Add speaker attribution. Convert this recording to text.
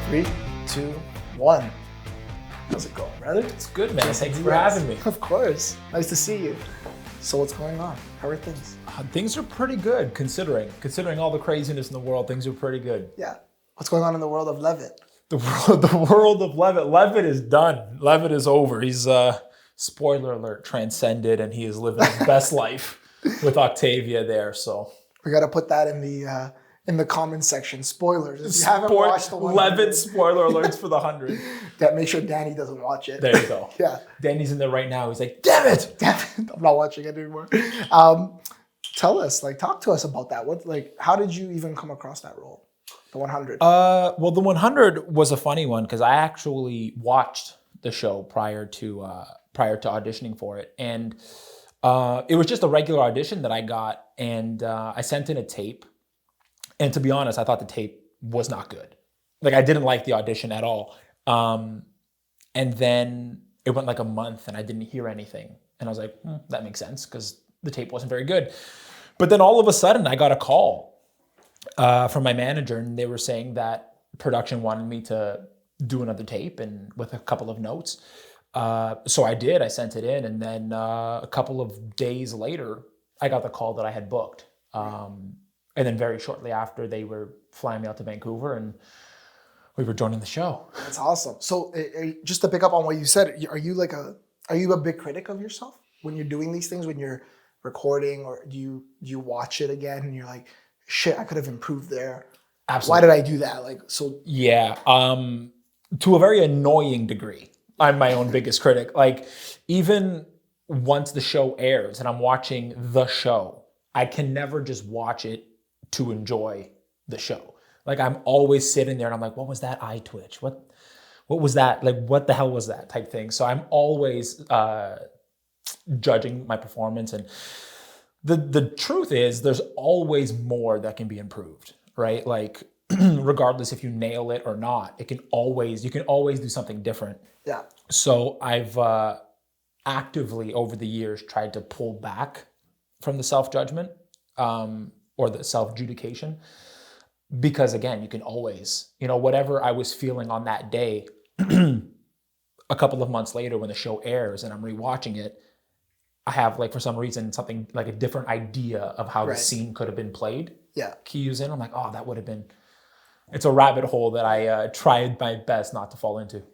Speaker 1: 3, 2, 1. How's it going, brother?
Speaker 2: It's good, man.
Speaker 1: Jason
Speaker 2: Thanks for
Speaker 1: Diaz.
Speaker 2: having me.
Speaker 1: Of course. Nice to see you. So what's going on? How are things?
Speaker 2: Things are pretty good, considering all the craziness in the world. Things are pretty good.
Speaker 1: Yeah. What's going on in the world of Levitt?
Speaker 2: The world of Levitt. Levitt is done. Levitt is over. He's spoiler alert, transcended, and he is living his best life with Octavia there. So
Speaker 1: We got to put that in the comment section. Spoilers. If you haven't watched the one,
Speaker 2: Levitt spoiler alerts for the 100.
Speaker 1: that make sure Danny doesn't watch it.
Speaker 2: There you go.
Speaker 1: Yeah.
Speaker 2: Danny's in there right now. He's like, damn it.
Speaker 1: Damn it, I'm not watching it anymore. Tell us, talk to us about that. How did you even come across that role? The 100.
Speaker 2: Well, the 100 was a funny one because I actually watched the show prior to auditioning for it, and it was just a regular audition that I got, and I sent in a tape. And to be honest, I thought the tape was not good. I didn't like the audition at all. And then it went like a month, and I didn't hear anything, and I was like, that makes sense because the tape wasn't very good. But then all of a sudden, I got a call from my manager, and they were saying that production wanted me to do another tape and with a couple of notes. So I did. I sent it in, and then a couple of days later, I got the call that I had booked. And then very shortly after, they were flying me out to Vancouver, and we were joining the show.
Speaker 1: That's awesome. So just to pick up on what you said, are you a big critic of yourself when you're doing these things, when you're recording, or do you watch it again and you're like, shit, I could have improved there.
Speaker 2: Absolutely.
Speaker 1: Why did I do that?
Speaker 2: Yeah, to a very annoying degree. I'm my own biggest critic. Even once the show airs and I'm watching the show, I can never just watch it to enjoy the show. I'm always sitting there and I'm like, what was that eye twitch? What was that? What the hell was that type thing? So I'm always judging my performance, and the truth is there's always more that can be improved, right? Regardless if you nail it or not, you can always do something different.
Speaker 1: Yeah.
Speaker 2: So I've actively over the years tried to pull back from the self-judgment or the self-judication, because again, you can always, whatever I was feeling on that day, a couple of months later when the show airs and I'm rewatching it, I have for some reason something a different idea of how the scene could have been played.
Speaker 1: Yeah.
Speaker 2: Keys in. I'm like, oh, that would have been. It's a rabbit hole that I tried my best not to fall into.